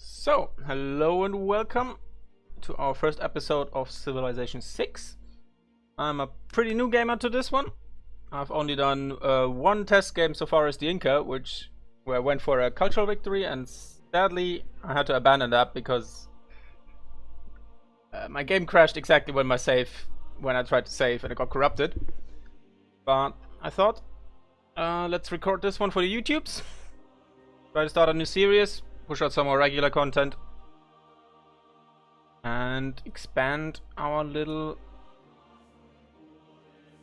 So, hello and welcome to our first episode of Civilization 6. I'm a pretty new gamer to this one. I've only done one test game so far as the Inca, where I went for a cultural victory, and sadly I had to abandon that because my game crashed exactly when I tried to save, and it got corrupted. But I thought, let's record this one for the YouTubes. Try to start a new series, push out some more regular content, and expand our little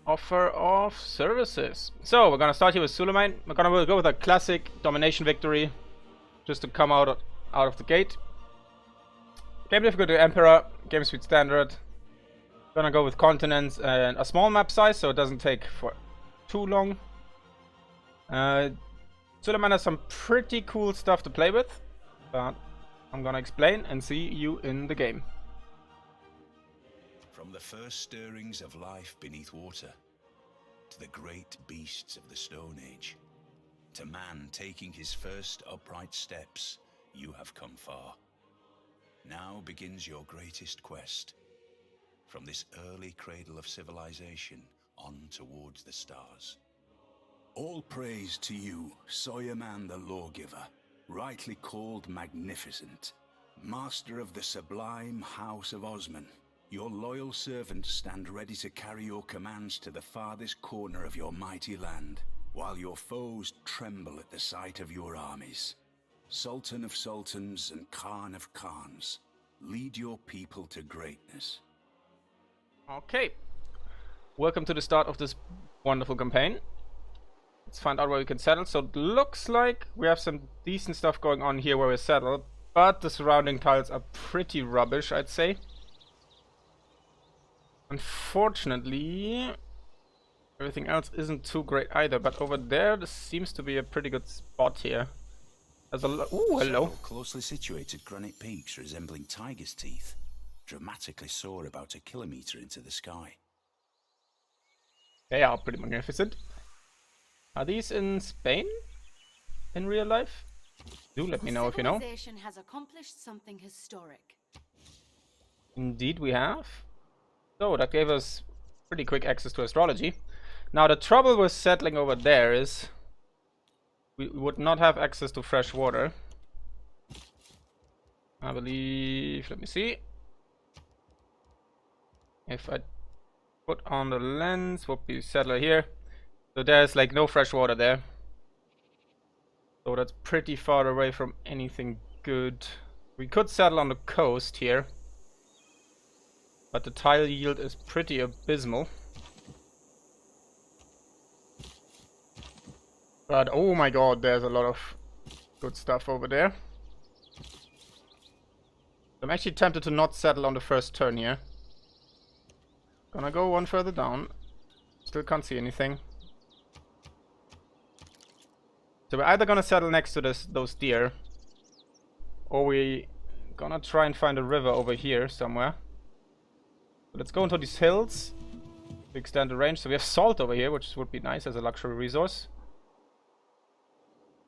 offer of services. So we're gonna start here with Suleiman. We're gonna go with a classic domination victory, just to come out of the gate. Game difficulty Emperor, game speed standard. Gonna go with continents and a small map size, so it doesn't take for too long. Suleiman has some pretty cool stuff to play with, but I'm gonna explain and see you in the game. From the first stirrings of life beneath water, to the great beasts of the Stone Age, to man taking his first upright steps, you have come far. Now begins your greatest quest. From this early cradle of civilization on towards the stars. All praise to you, Soyerman the Lawgiver, rightly called Magnificent, master of the sublime House of Osman. Your loyal servants stand ready to carry your commands to the farthest corner of your mighty land, while your foes tremble at the sight of your armies. Sultan of Sultans and Khan of Khans, lead your people to greatness. Okay, welcome to the start of this wonderful campaign. Let's find out where we can settle. So it looks like we have some decent stuff going on here where we settle, but the surrounding tiles are pretty rubbish, I'd say. Unfortunately, everything else isn't too great either, but over there, this seems to be a pretty good spot here. There's a ooh, hello. Several closely situated granite peaks resembling tiger's teeth dramatically soar about a kilometer into the sky. They are pretty magnificent. Are these in Spain? In real life? Do let me know if you know. Civilization has accomplished something historic. Indeed we have. So that gave us pretty quick access to astrology. Now the trouble with settling over there is we would not have access to fresh water. I believe, let me see. If I put on the lens, would be settler here. So there's like no fresh water there. So that's pretty far away from anything good. We could settle on the coast here, but the tile yield is pretty abysmal. But oh my god, there's a lot of good stuff over there. I'm actually tempted to not settle on the first turn here. Gonna go one further down. Still can't see anything. So we're either gonna settle next to those deer, or we gonna try and find a river over here somewhere. So let's go into these hills to extend the range. So we have salt over here, which would be nice as a luxury resource.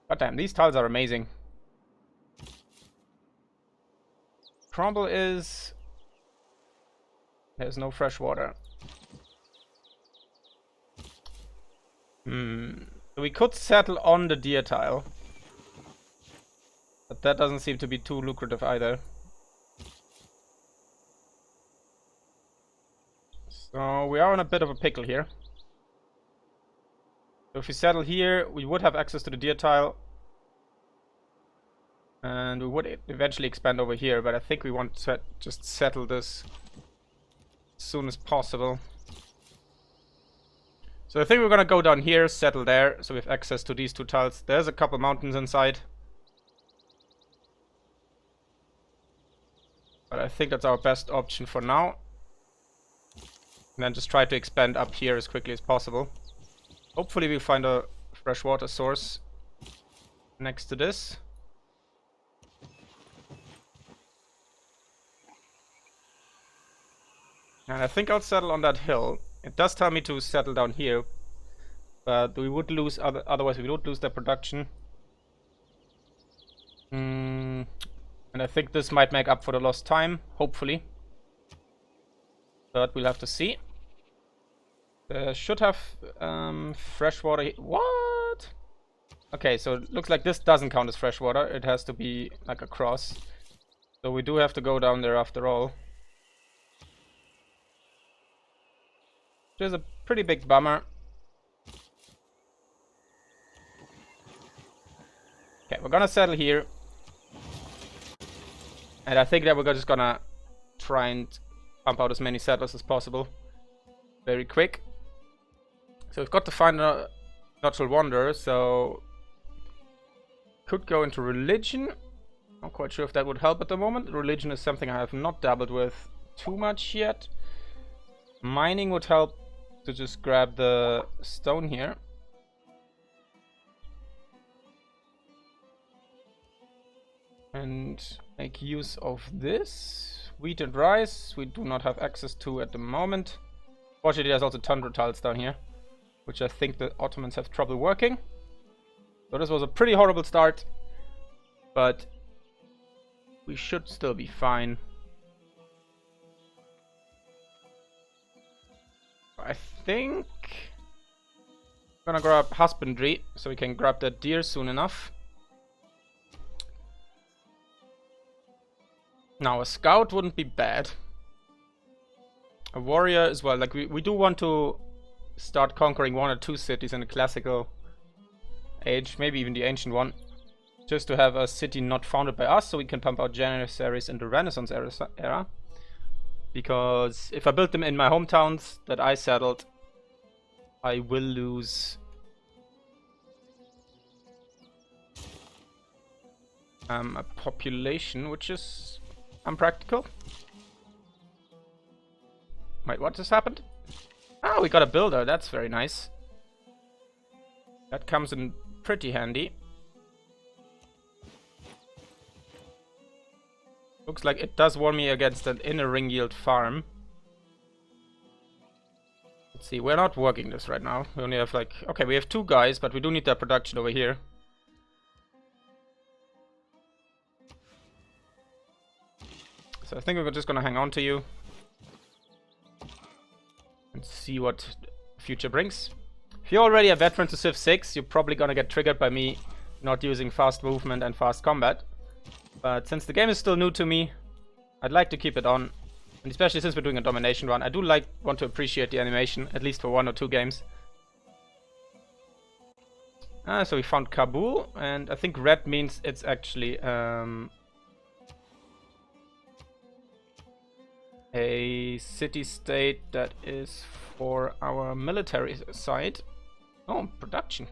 But damn, these tiles are amazing. Crumble is... there's no fresh water. So we could settle on the deer tile, but that doesn't seem to be too lucrative either. So we are in a bit of a pickle here. So if we settle here, we would have access to the deer tile, and we would eventually expand over here, but I think we want to just settle this as soon as possible. So I think we're gonna go down here, settle there, so we have access to these two tiles. There's a couple mountains inside, but I think that's our best option for now. And then just try to expand up here as quickly as possible. Hopefully we'll find a freshwater source next to this. And I think I'll settle on that hill. It does tell me to settle down here, but we would lose otherwise we would lose the production. And I think this might make up for the lost time, hopefully. But we'll have to see. Should have fresh water. What? Okay, so it looks like this doesn't count as fresh water. It has to be like a cross. So we do have to go down there after all. Which is a pretty big bummer. Okay, we're gonna settle here. And I think that we're just gonna try and pump out as many settlers as possible. Very quick. So we've got to find a natural wonder, so could go into religion. Not quite sure if that would help at the moment. Religion is something I have not dabbled with too much yet. Mining would help to just grab the stone here. And make use of this. Wheat and rice we do not have access to at the moment. Fortunately, there's also tundra tiles down here, which I think the Ottomans have trouble working. So this was a pretty horrible start, but we should still be fine. I think I'm gonna grab husbandry so we can grab that deer soon enough. Now a scout wouldn't be bad. A warrior as well. Like we do want to start conquering 1 or 2 cities in the classical age, maybe even the ancient one, just to have a city not founded by us, so we can pump out janissaries in the Renaissance era. Because if I build them in my hometowns that I settled, I will lose a population, which is unpractical. Wait, what just happened? Oh, we got a builder. That's very nice. That comes in pretty handy. Looks like it does warn me against an inner ring yield farm. Let's see, we're not working this right now. We only have like... Okay, we have 2 guys, but we do need that production over here. So I think we're just gonna hang on to you. And see what the future brings. If you're already a veteran to Civ 6, you're probably gonna get triggered by me not using fast movement and fast combat. But since the game is still new to me, I'd like to keep it on. And especially since we're doing a domination run, I do want to appreciate the animation, at least for 1 or 2 games. So we found Kabul, and I think red means it's actually a city-state that is for our military side. Oh, production.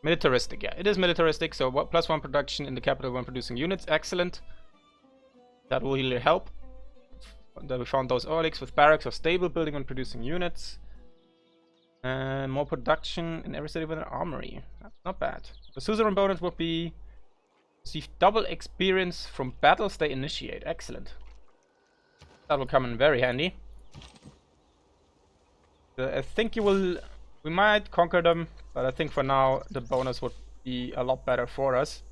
Militaristic, yeah, it is militaristic, so +1 production in the capital when producing units, excellent. That will really help. Then we found those oilics with barracks or stable building when producing units. And more production in every city with an armory. That's not bad. The suzerain bonus would be receive double experience from battles they initiate, excellent. That will come in very handy. I think we might conquer them, but I think for now the bonus would be a lot better for us.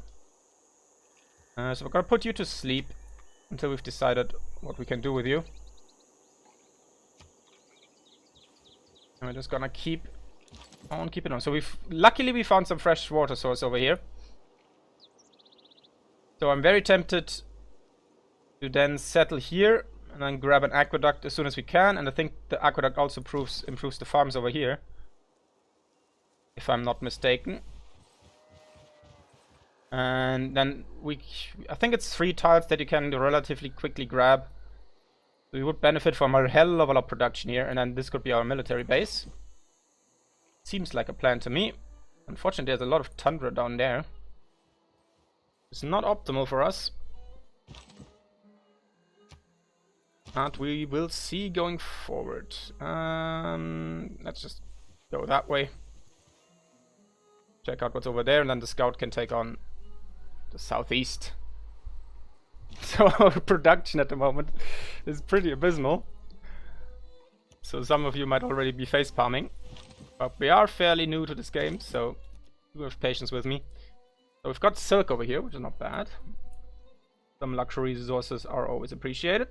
So we're gonna put you to sleep until we've decided what we can do with you. And we're just gonna keep on keeping on. So luckily we found some fresh water source over here. So I'm very tempted to then settle here and then grab an aqueduct as soon as we can. And I think the aqueduct also improves the farms over here, if I'm not mistaken. And then I think it's 3 tiles that you can relatively quickly grab. We would benefit from a hell of a lot of production here, and then this could be our military base. Seems like a plan to me. Unfortunately, there's a lot of tundra down there. It's not optimal for us. But we will see going forward. Let's just go that way. Check out what's over there, and then the scout can take on the southeast. So our production at the moment is pretty abysmal. So some of you might already be facepalming. But we are fairly new to this game, so do have patience with me. So we've got silk over here, which is not bad. Some luxury resources are always appreciated.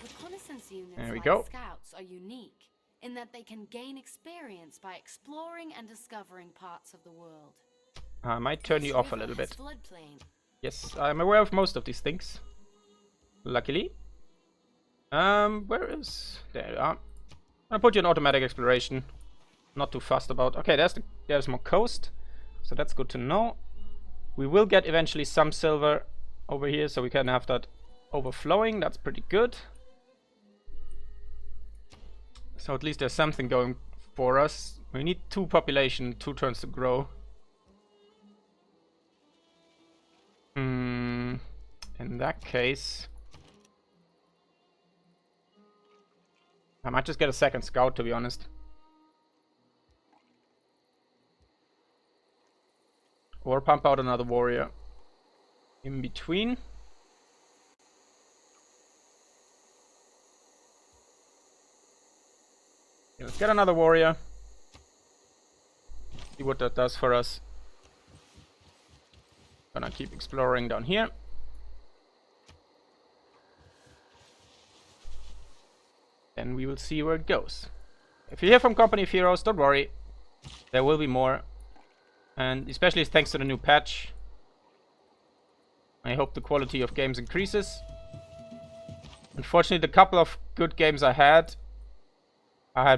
Reconnaissance units There we like go. scouts are unique in that they can gain experience by exploring and discovering parts of the world. I might turn This you off a river little has bit. floodplain. Yes, I'm aware of most of these things. Luckily. Where is... There you are. I'll put you in automatic exploration. Not too fussed about... Okay, there's more coast. So that's good to know. We will get eventually some silver over here, so we can have that overflowing. That's pretty good. So at least there's something going for us. We need 2 population, 2 turns to grow. In that case... I might just get a second scout, to be honest. Or pump out another warrior in between. Okay, let's get another warrior. See what that does for us. Gonna keep exploring down here. Then we will see where it goes. If you hear from Company of Heroes, don't worry. There will be more. And especially thanks to the new patch. I hope the quality of games increases. Unfortunately, the couple of good games I had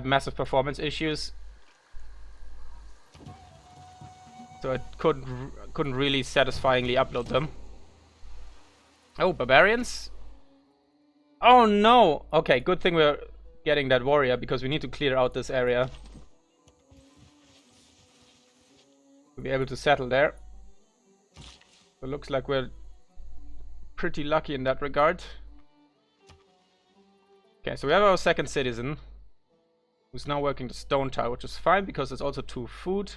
massive performance issues. So I couldn't really satisfyingly upload them. Oh, barbarians. Oh no! Okay, good thing we're getting that warrior, because we need to clear out this area. To be able to settle there. So it looks like we're pretty lucky in that regard. Okay, so we have our second citizen, who's now working the stone tower, which is fine, because it's also 2 food.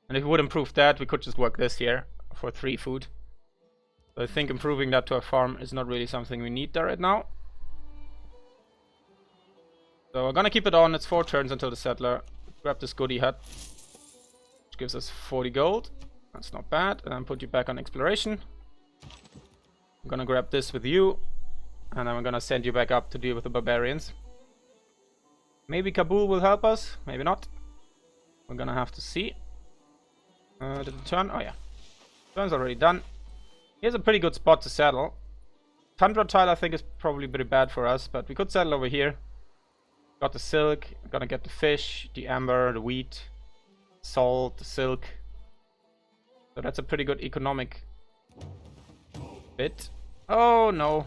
And if we would improve that, we could just work this here for 3 food. So I think improving that to a farm is not really something we need there right now. So we're gonna keep it on. It's 4 turns until the settler. Grab this goodie hut, which gives us 40 gold. That's not bad. And then put you back on exploration. I'm gonna grab this with you, and then we're gonna send you back up to deal with the barbarians. Maybe Kabul will help us, maybe not. We're gonna have to see. Did it turn? Oh yeah. Turn's already done. Here's a pretty good spot to settle. Tundra tile I think is probably pretty bad for us, but we could settle over here. Got the silk, gonna get the fish, the amber, the wheat, salt, the silk. So that's a pretty good economic bit. Oh no.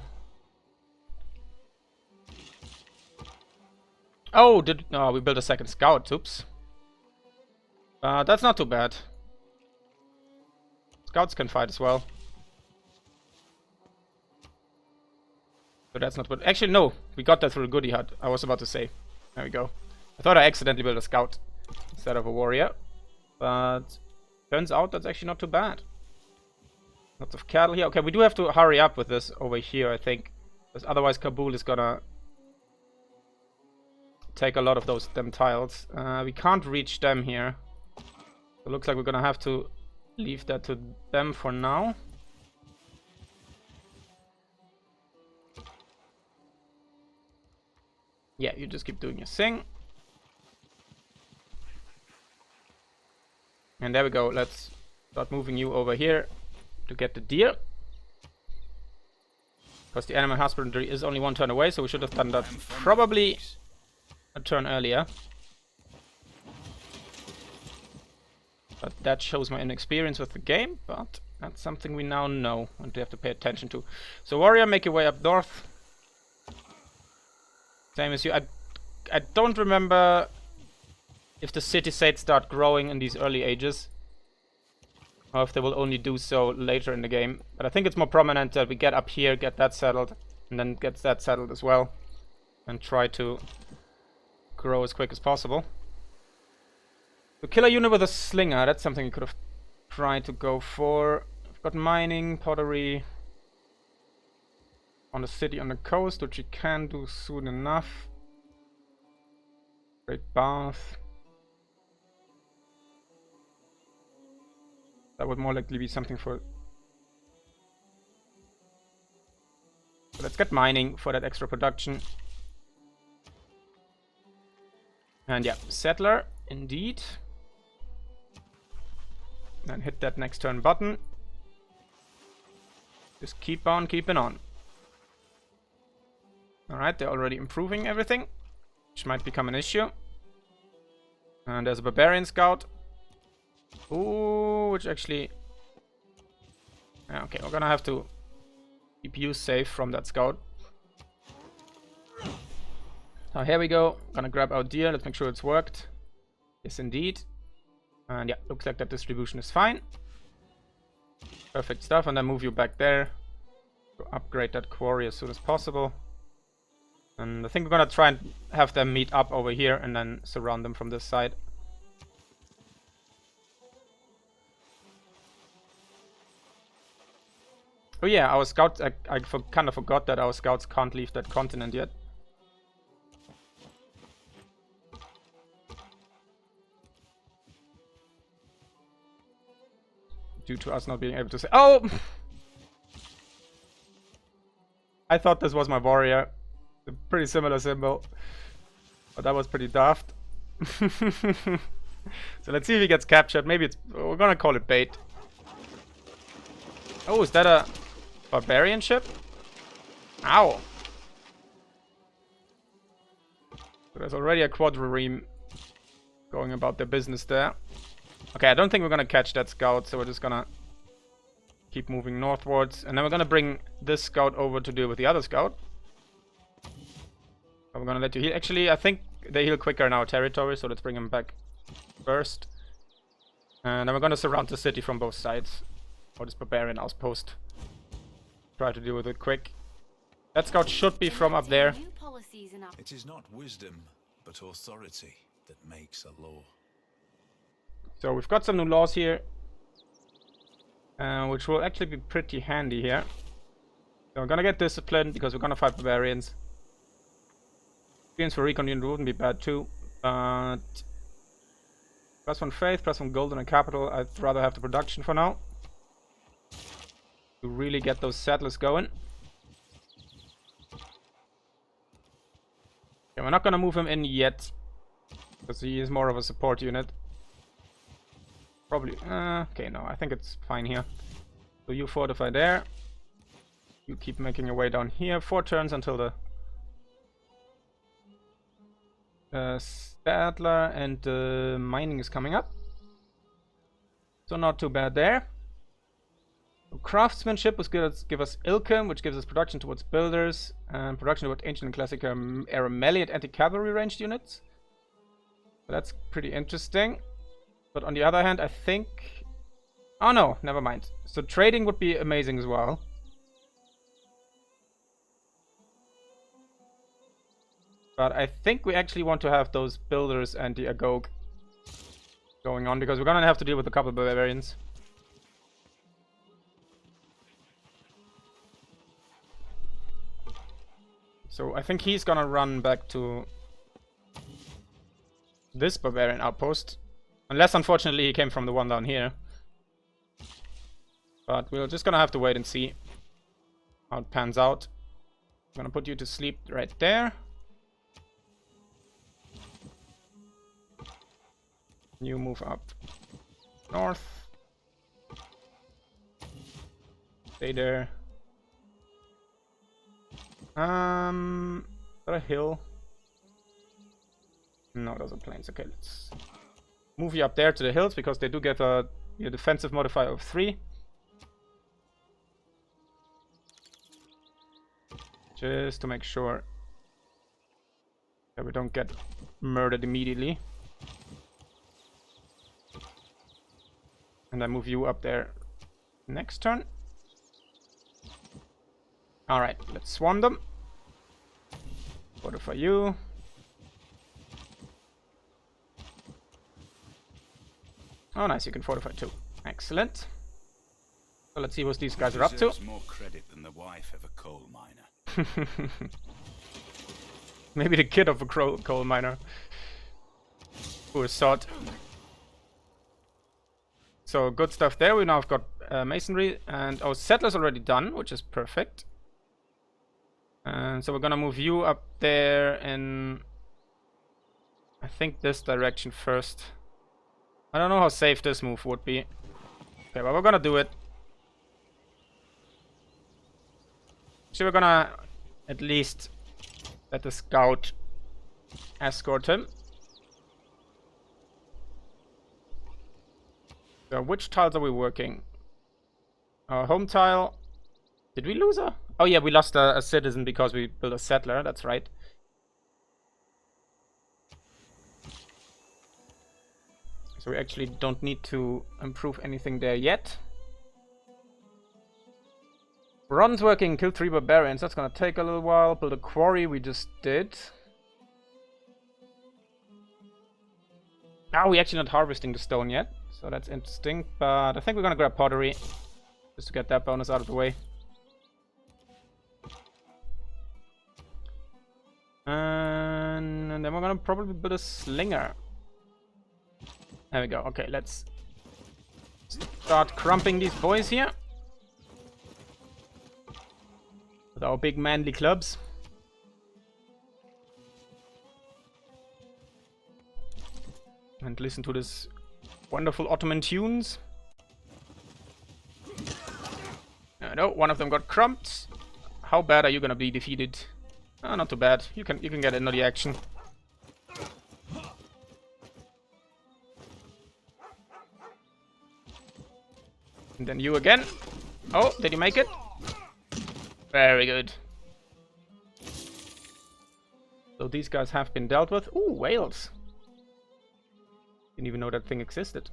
Oh, we built a second scout, oops. That's not too bad. Scouts can fight as well. So that's not good. Actually, no. We got that through a goodie hut. I was about to say. There we go. I thought I accidentally built a scout instead of a warrior. But turns out that's actually not too bad. Lots of cattle here. Okay, we do have to hurry up with this over here, I think. Because otherwise Kabul is gonna take a lot of them tiles. We can't reach them here. So it looks like we're gonna have to leave that to them for now. Yeah, you just keep doing your thing. And there we go. Let's start moving you over here to get the deer. Because the animal husbandry is only 1 turn away, so we should have done that probably a turn earlier. But that shows my inexperience with the game, but that's something we now know and we have to pay attention to. So warrior, make your way up north. Same as you. I don't remember if the city-states start growing in these early ages, or if they will only do so later in the game. But I think it's more prominent that we get up here, get that settled, and then get that settled as well, and try to grow as quick as possible. To kill a unit with a slinger, that's something we could have tried to go for. We've got mining, pottery on the city on the coast, which we can do soon enough. Great bath. That would more likely be something for... So let's get mining for that extra production. And yeah, settler, indeed. And hit that next turn button. Just keep on keeping on. Alright, they're already improving everything, which might become an issue. And there's a barbarian scout. Ooh, which actually... Okay, we're gonna have to keep you safe from that scout. So here we go. Gonna grab our deer. Let's make sure it's worked. Yes, indeed. And yeah, looks like that distribution is fine. Perfect stuff. And then move you back there to upgrade that quarry as soon as possible. And I think we're gonna try and have them meet up over here and then surround them from this side. Oh yeah, our scouts, I kind of forgot that our scouts can't leave that continent yet. Due to us not being able to say... Oh! I thought this was my warrior. A pretty similar symbol. But that was pretty daft. So let's see if he gets captured. Maybe it's... We're gonna call it bait. Oh, is that a barbarian ship? Ow! So there's already a quadrireme going about their business there. Okay, I don't think we're gonna catch that scout, so we're just gonna keep moving northwards. And then we're gonna bring this scout over to deal with the other scout. I'm gonna let you heal. Actually, I think they heal quicker in our territory, so let's bring them back first. And then we're gonna surround the city from both sides. Or this barbarian outpost. Try to deal with it quick. That scout should be from up there. It is not wisdom, but authority that makes a law. So we've got some new laws here, which will actually be pretty handy here. So we're gonna get disciplined because we're gonna fight barbarians. Experience for recon unit wouldn't be bad too, but +1 faith, +1 golden and capital. I'd rather have the production for now to really get those settlers going. Okay, we're not gonna move him in yet because he is more of a support unit. Probably, okay, no, I think it's fine here. So you fortify there. You keep making your way down here. 4 turns until the Stadler and mining is coming up. So not too bad there. So craftsmanship was give us Ilken, which gives us production towards builders, and production towards ancient and classic era melee and anti-cavalry ranged units. So that's pretty interesting. But on the other hand, I think... Oh no, never mind. So trading would be amazing as well. But I think we actually want to have those builders and the Agog going on, because we're gonna have to deal with a couple of barbarians. So I think he's gonna run back to this barbarian outpost. Unless, unfortunately, he came from the one down here. But we're just gonna have to wait and see how it pans out. I'm gonna put you to sleep right there. You move up north. Stay there. Is that a hill? No, those are plains. Okay, let's move you up there to the hills, because they do get a defensive modifier of 3. Just to make sure that we don't get murdered immediately. And then move you up there next turn. Alright, let's swarm them. Fortify you. Oh nice, you can fortify too. Excellent. So let's see what these guys are up to. More credit than the wife of a coal miner. Maybe the kid of a coal miner. Who is sod. So good stuff there. We now have got masonry, and our settler's already done, which is perfect. And so we're gonna move you up there in, I think, this direction first. I don't know how safe this move would be. Okay, but we're gonna do it. So we're gonna at least let the scout escort him. So which tiles are we working? Our home tile. Did we lose a? Oh yeah, we lost a citizen because we built a settler. That's right. So we actually don't need to improve anything there yet. Bronze working, kill 3 barbarians. That's gonna take a little while. Build a quarry, we just did. Ah, we're actually not harvesting the stone yet. So that's interesting. But I think we're gonna grab pottery. Just to get that bonus out of the way. And then we're gonna probably build a slinger. There we go. Okay, let's start crumping these boys here. With our big manly clubs. And listen to this wonderful Ottoman tunes. No, one of them got crumped. How bad are you gonna be defeated? Oh, not too bad. You can get into the action. And then you again. Oh, did you make it? Very good. So these guys have been dealt with. Ooh, whales. Didn't even know that thing existed.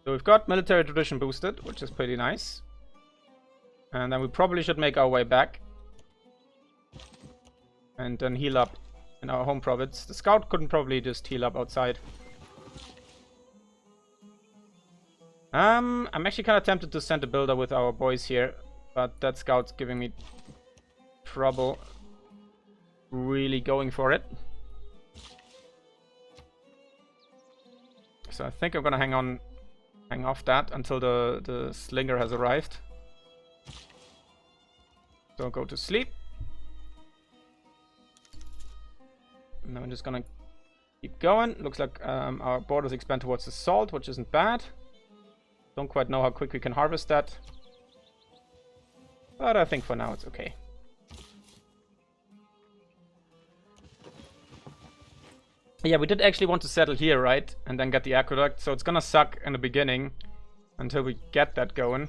So we've got military tradition boosted, which is pretty nice. And then we probably should make our way back. And then heal up in our home province. The scout couldn't probably just heal up outside. I'm actually kind of tempted to send a builder with our boys here. But that scout's giving me trouble really going for it. So I think I'm gonna hang off that until the slinger has arrived. So go to sleep. And then we're just gonna keep going. Looks like our borders expand towards the salt, which isn't bad. Don't quite know how quick we can harvest that. But I think for now it's okay. Yeah, we did actually want to settle here, right? And then get the aqueduct. So it's gonna suck in the beginning until we get that going.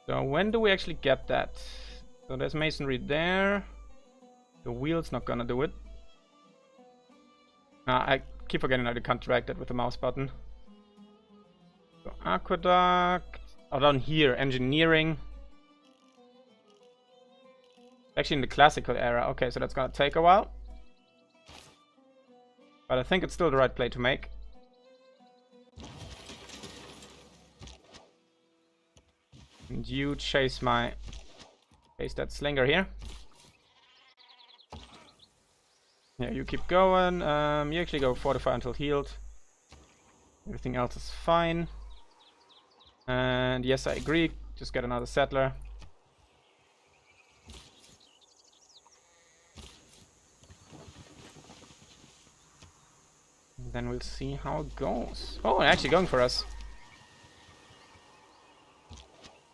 So when do we actually get that? So there's masonry there. The wheel's not gonna do it. I keep forgetting how to counteract that with the mouse button. So aqueduct. Oh, down here, engineering. Actually in the classical era. Okay, so that's gonna take a while. But I think it's still the right play to make. And you chase that slinger here. Yeah, you keep going. You actually go fortify until healed. Everything else is fine. And yes, I agree. Just get another settler. And then we'll see how it goes. Oh, they're actually going for us.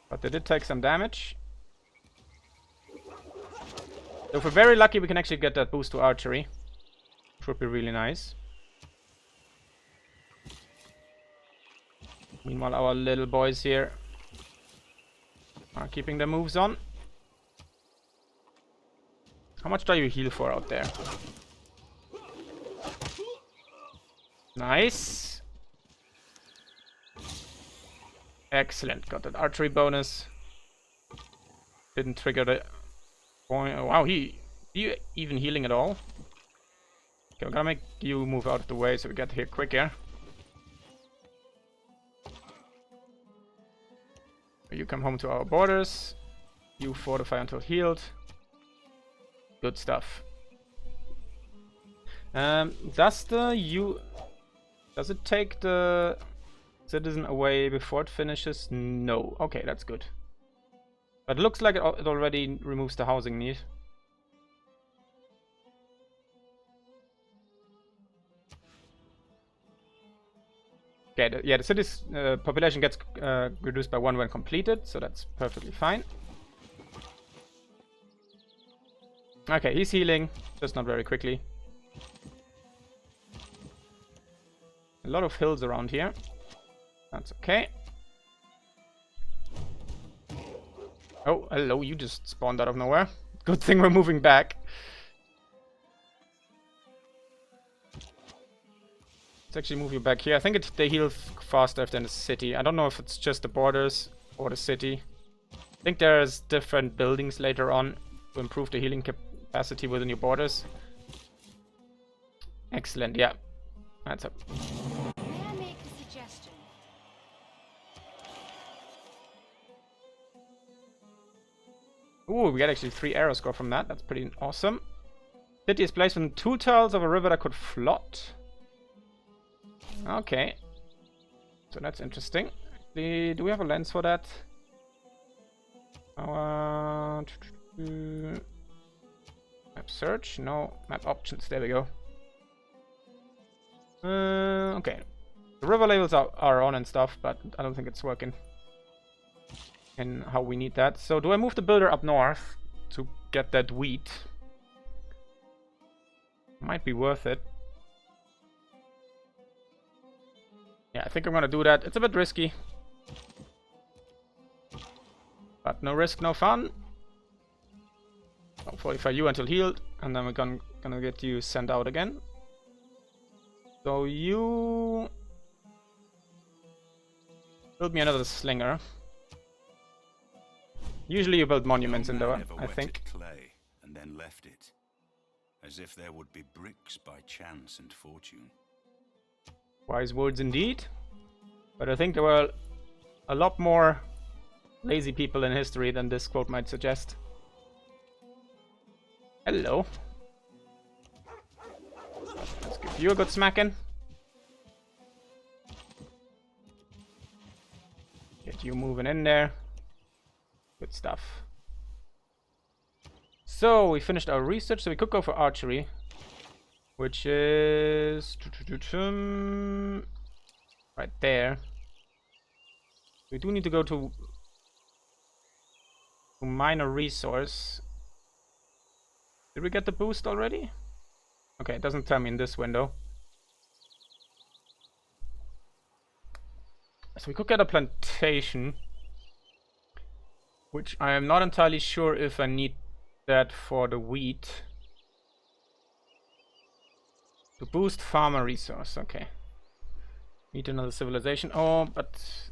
But they did take some damage. So if we're very lucky, we can actually get that boost to archery. Which would be really nice. Meanwhile, our little boys here are keeping their moves on. How much do you heal for out there? Nice. Excellent. Got that archery bonus. Didn't trigger the point. Oh, wow, he even healing at all? Okay, we're gonna make you move out of the way so we get here quicker. You come home to our borders. You fortify until healed. Good stuff. Does the Does it take the citizen away before it finishes? No. Okay, that's good. But it looks like it already removes the housing need. Okay, yeah, the city's population gets reduced by 1 when completed, so that's perfectly fine. Okay, he's healing, just not very quickly. A lot of hills around here. That's okay. Oh, hello, you just spawned out of nowhere. Good thing we're moving back. Let's actually move you back here. I think they heal faster than the city. I don't know if it's just the borders or the city. I think there's different buildings later on to improve the healing capacity within your borders. Excellent, yeah. That's up. May I make a suggestion? Ooh, we get actually 3 arrow score from that. That's pretty awesome. City is placed within 2 tiles of a river that could float. Okay. So that's interesting. Do we have a lens for that? Map search? No. Map options. There we go. Okay. The river labels are on and stuff, but I don't think it's working in how we need that. So do I move the builder up north to get that wheat? Might be worth it. Yeah, I think I'm gonna do that. It's a bit risky. But no risk, no fun. I'll fortify you until healed, and then we're gonna get you sent out again. So you build me another slinger. Usually you build monuments in there, I think. Clay and then left it, as if there would be bricks by chance and fortune. Wise words indeed. But I think there were a lot more lazy people in history than this quote might suggest. Hello. Let's give you a good smacking. Get you moving in there. Good stuff. So we finished our research, so we could go for archery, which is right there. We do need to go to minor resource. Did we get the boost already? Okay, it doesn't tell me in this window. So we could get a plantation, which I am not entirely sure if I need that for the wheat. To boost farmer resource, okay. Need another civilization. Oh, but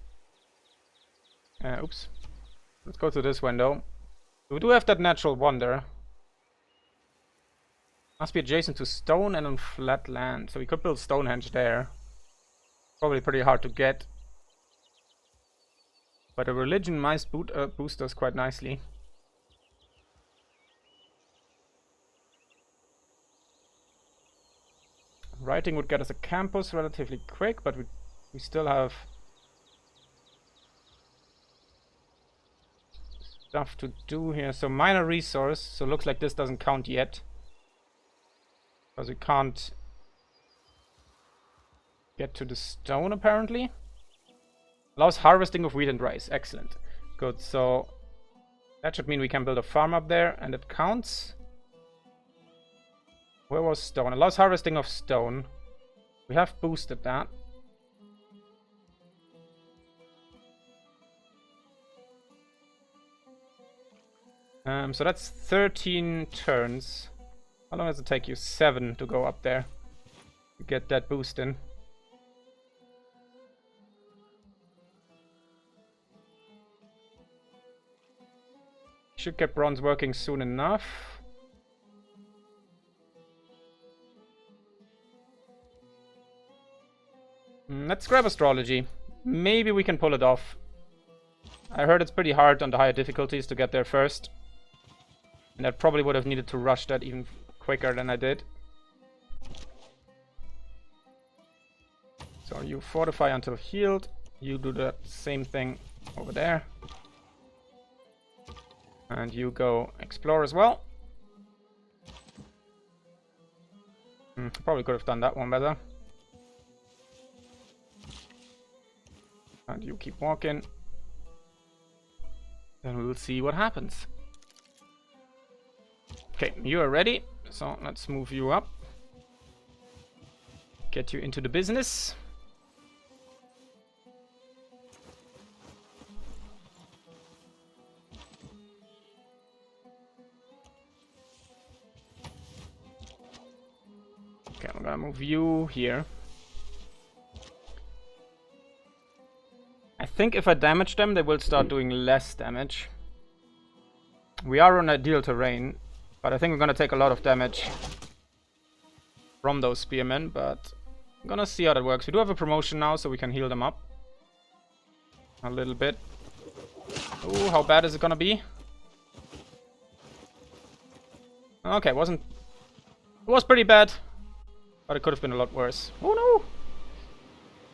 oops. Let's go to this window. We do have that natural wonder. Must be adjacent to stone and on flat land. So we could build Stonehenge there. Probably pretty hard to get. But a religion might boost us quite nicely. Writing would get us a campus relatively quick, but we still have stuff to do here. So minor resource, so looks like this doesn't count yet. Because we can't get to the stone apparently. Allows harvesting of wheat and rice. Excellent. Good, so that should mean we can build a farm up there, and it counts. Where was stone? Allows harvesting of stone. We have boosted that. So that's 13 turns. How long does it take you? 7 to go up there. To get that boost in. Should get bronze working soon enough. Let's grab astrology. Maybe we can pull it off. I heard it's pretty hard on the higher difficulties to get there first. And I probably would have needed to rush that even quicker than I did. So you fortify until healed. You do the same thing over there. And you go explore as well. Probably could have done that one better. And you keep walking. Then we will see what happens. Okay, you are ready. So let's move you up. Get you into the business. Okay, I'm gonna move you here. I think if I damage them, they will start doing less damage. We are on ideal terrain, but I think we're gonna take a lot of damage from those spearmen, but I'm gonna see how that works. We do have a promotion now, so we can heal them up a little bit. Ooh, how bad is it gonna be? Okay, it was pretty bad, but it could have been a lot worse. Oh no!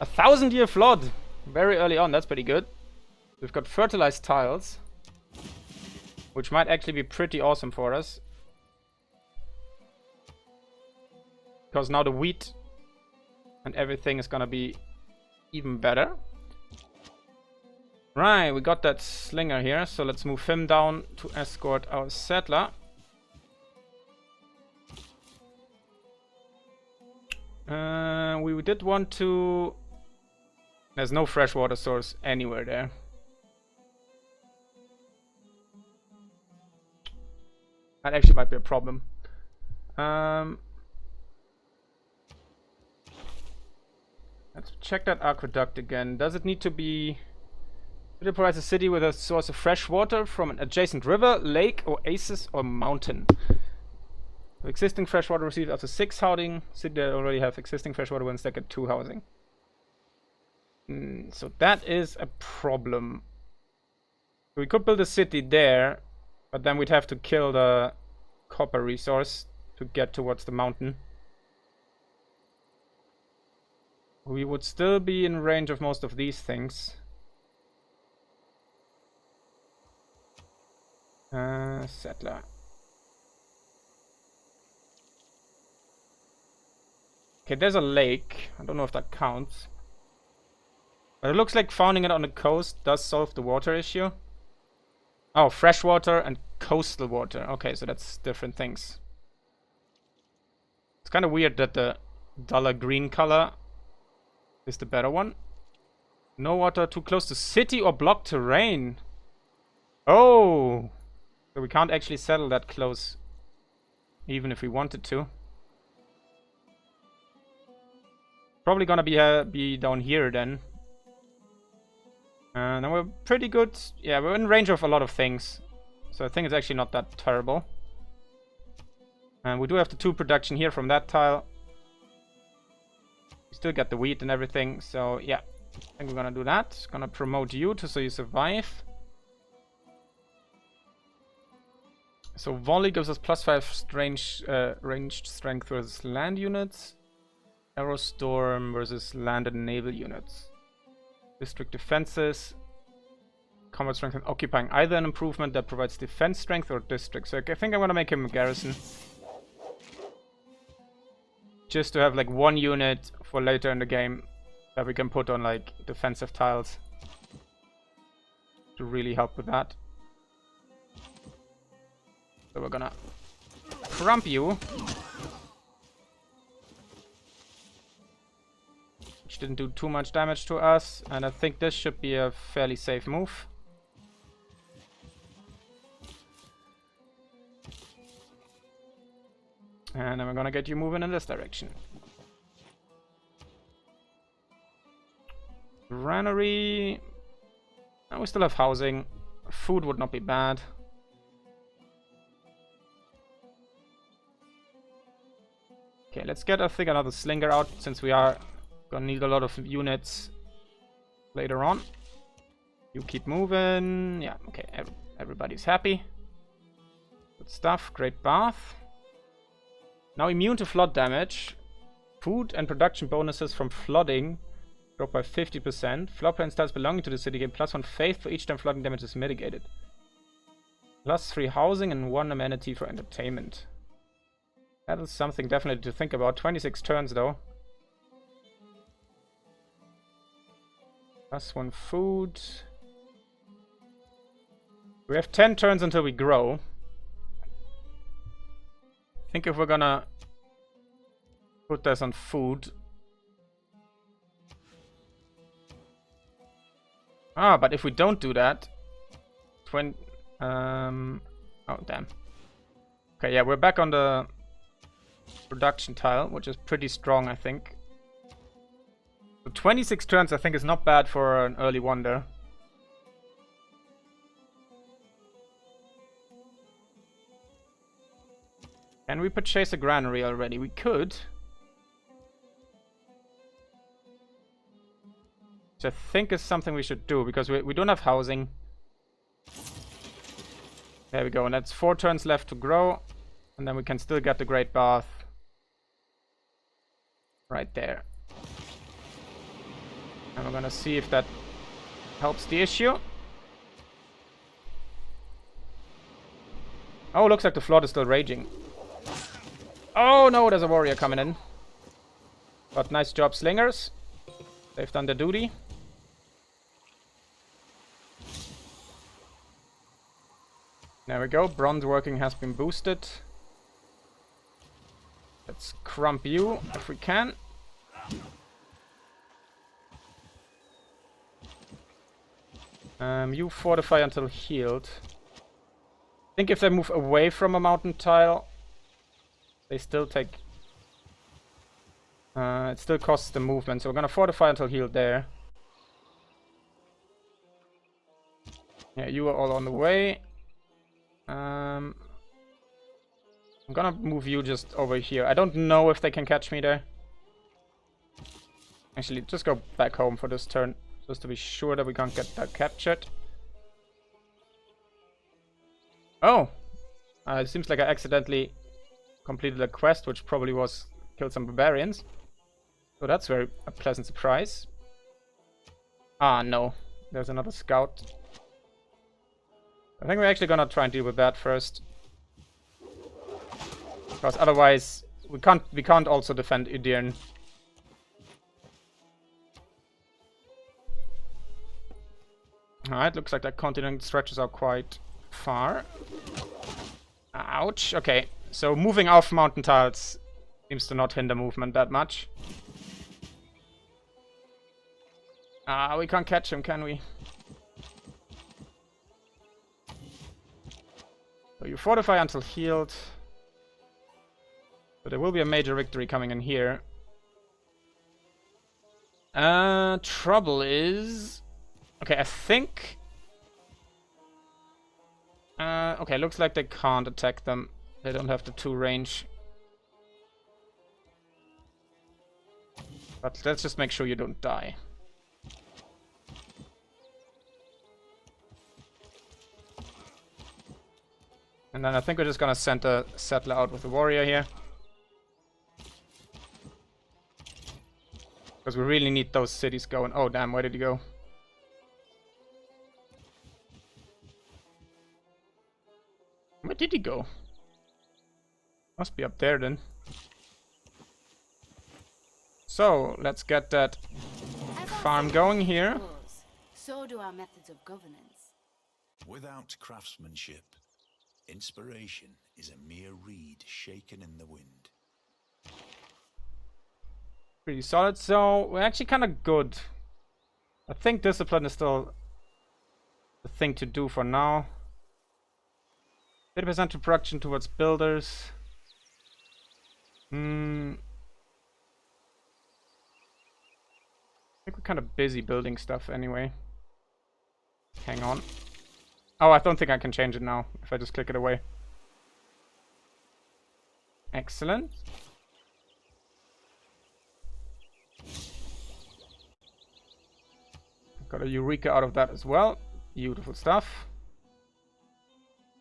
1,000-year flood! Very early on, that's pretty good. We've got fertilized tiles, which might actually be pretty awesome for us. Because now the wheat and everything is gonna be even better. Right, we got that slinger here, so let's move him down to escort our settler. We did want to... There's no freshwater source anywhere there. That actually might be a problem. Let's check that aqueduct again. Does it need to be... It provides a city with a source of fresh water from an adjacent river, lake, oasis, or mountain. The existing freshwater receives up to 6 housing. City that already have existing freshwater ones that get 2 housing. So that is a problem. We could build a city there, but then we'd have to kill the copper resource to get towards the mountain. We would still be in range of most of these things. Settler. Okay, there's a lake. I don't know if that counts. But it looks like founding it on the coast does solve the water issue. Oh, freshwater and coastal water. Okay, so that's different things. It's kind of weird that the duller green color is the better one. No water too close to city or blocked terrain. Oh! So we can't actually settle that close, even if we wanted to. Probably gonna be down here then. And we're pretty good. Yeah, we're in range of a lot of things. So I think it's actually not that terrible. And we do have the 2 production here from that tile. We still get the wheat and everything. So yeah, I think we're gonna do that. Gonna promote you so you survive. So volley gives us +5 ranged strength versus land units. Arrow storm versus land and naval units. District defenses. Combat strength and occupying. Either an improvement that provides defense strength or district. So I think I'm gonna make him a garrison. Just to have like 1 unit for later in the game that we can put on like defensive tiles. To really help with that. So we're gonna crump you. Which didn't do too much damage to us. And I think this should be a fairly safe move. And then we're gonna get you moving in this direction. Granary. And we still have housing. Food would not be bad. Okay, let's get, I think, another slinger out, since we are gonna need a lot of units later on. You keep moving. Yeah, okay, everybody's happy. Good stuff, great bath. Now immune to flood damage. Food and production bonuses from flooding Drop by 50%. Floor plan tiles belonging to the city gain +1 faith for each time flooding damage is mitigated. +3 housing and 1 amenity for entertainment. That is something definitely to think about. 26 turns though. +1 food. We have 10 turns until we grow. I think if we're gonna put this on food. Ah, but if we don't do that, oh damn. Okay, yeah, we're back on the production tile, which is pretty strong, I think. So 26 turns, I think, is not bad for an early wonder. Can we purchase a granary already? We could. Which I think is something we should do, because we don't have housing. There we go, and that's 4 turns left to grow. And then we can still get the Great Bath. Right there. And we're gonna see if that helps the issue. Oh, looks like the flood is still raging. Oh no, there's a warrior coming in. But nice job, slingers. They've done their duty. There we go, bronze working has been boosted. Let's crump you if we can. You fortify until healed. I think if they move away from a mountain tile, they still take... it still costs the movement, so we're gonna fortify until healed there. Yeah, you are all on the way. I'm gonna move you just over here. I don't know if they can catch me there. Actually, just go back home for this turn, just to be sure that we can't get that captured. Oh! It seems like I accidentally completed a quest, which probably was kill some barbarians. So that's very a pleasant surprise. Ah, no. There's another scout. I think we're actually gonna try and deal with that first. Because otherwise we can't also defend Idirn. Alright, looks like that continent stretches out quite far. Ouch. Okay, so moving off mountain tiles seems to not hinder movement that much. Ah, we can't catch him, can we? So you fortify until healed. So there will be a major victory coming in here. Trouble is... Okay, I think... okay, looks like they can't attack them. They don't have the 2 range. But let's just make sure you don't die. And then I think we're just gonna send a settler out with the warrior here. Because we really need those cities going. Oh damn, where did he go? Where did he go? Must be up there then. So, let's get that farm going here. So do our methods of governance. Without craftsmanship, inspiration is a mere reed shaken in the wind. Pretty solid, so we're actually kind of good. I think discipline is still the thing to do for now. 30% to production towards builders. I think we're kind of busy building stuff anyway. Hang on. Oh, I don't think I can change it now if I just click it away. Excellent. Got a Eureka out of that as well. Beautiful stuff.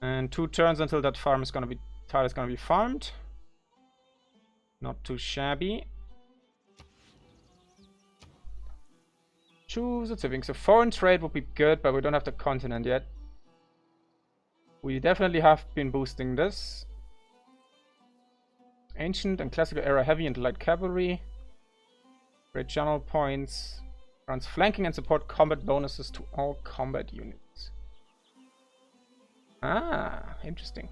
And 2 turns until that farm is gonna be tile is gonna be farmed. Not too shabby. Choose a saving. So foreign trade would be good, but we don't have the continent yet. We definitely have been boosting this. Ancient and classical era heavy and light cavalry. Great general points. Grants flanking and support combat bonuses to all combat units. Ah, interesting.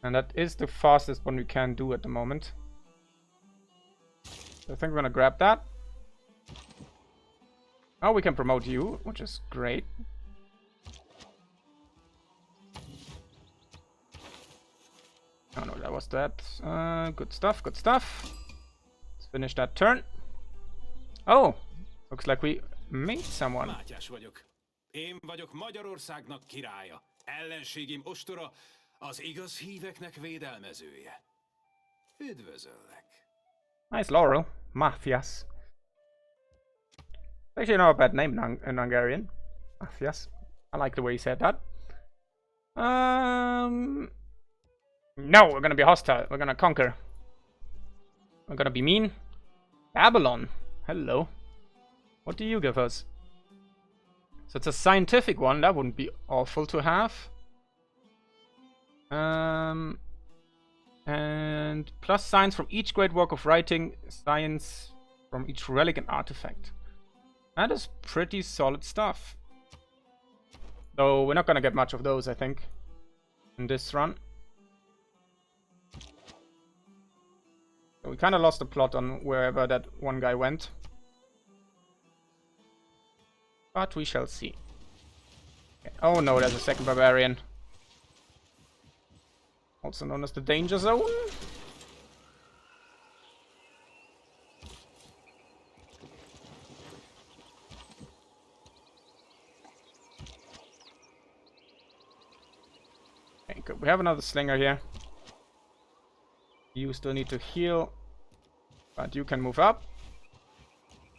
And that is the fastest one we can do at the moment. So I think we're gonna grab that. Oh, we can promote you, which is great. Oh no, that was that. Good stuff, good stuff. Let's finish that turn. Oh, looks like we made someone. Mátyás vagyok. Én vagyok Magyarországnak királya. Ellenségim ostora, az igaz híveknek védelmezője. Üdvözöllek. Nice Laurel. Matthias. Actually not a bad name in Hungarian. Matthias. I like the way he said that. No, we're gonna be hostile. We're gonna conquer. We're gonna be mean. Babylon. Hello. What do you give us? So it's a scientific one. That wouldn't be awful to have. And plus science from each great work of writing. Science from each relic and artifact. That is pretty solid stuff. Though we're not gonna get much of those, I think, in this run. So we kind of lost the plot on wherever that one guy went. But we shall see. Okay. Oh no, there's a second barbarian. Also known as the danger zone. Okay, good. We have another slinger here. You still need to heal, but you can move up.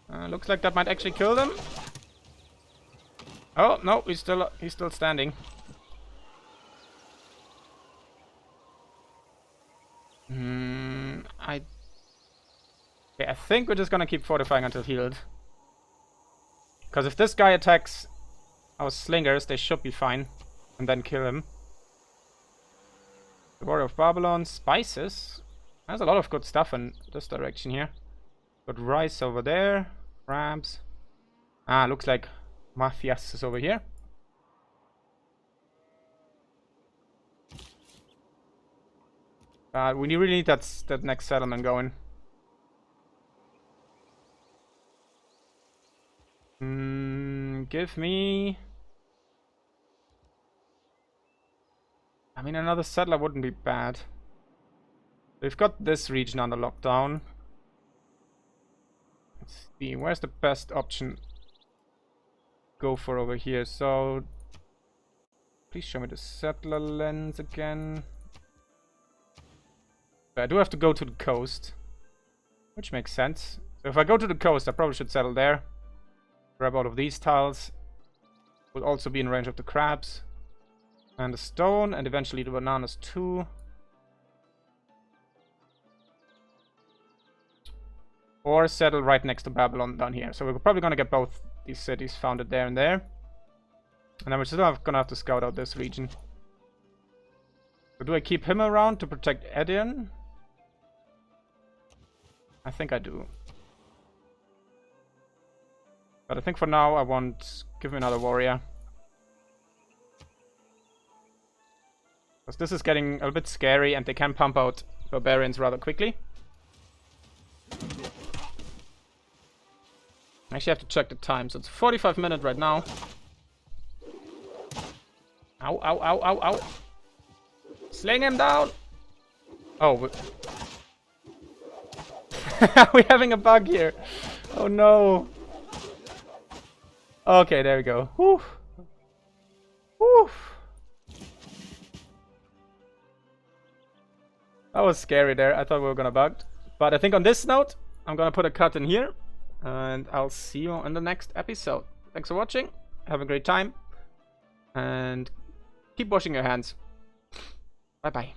Looks like that might actually kill them. Oh no, he's still standing. I think we're just gonna keep fortifying until healed. Because if this guy attacks our slingers, they should be fine, and then kill him. The Warrior of Babylon, spices. There's a lot of good stuff in this direction here. Got rice over there, crabs. Ah, looks like Matthias is over here. We really need that next settlement going. Give me... I mean, another settler wouldn't be bad. We've got this region under lockdown. Let's see, where's the best option? Go for over here. So, please show me the settler lens again. But I do have to go to the coast, which makes sense. So if I go to the coast, I probably should settle there. Grab all of these tiles. Will also be in range of the crabs. And the stone, and eventually the bananas too. Or settle right next to Babylon down here. So we're probably gonna get both these cities founded there and there. And then we're still gonna have to scout out this region. So do I keep him around to protect Edion? I think I do. But I think for now I want... Give me another warrior. Because this is getting a bit scary and they can pump out barbarians rather quickly. I actually have to check the time, so it's 45 minutes right now. Ow, ow, ow, ow, ow. Sling him down! Oh, we're having a bug here. Oh no. Okay, there we go. Whew. Whew. That was scary there. I thought we were gonna bug. But I think on this note, I'm gonna put a cut in here. And I'll see you in the next episode. Thanks for watching. Have a great time. And keep washing your hands. Bye bye.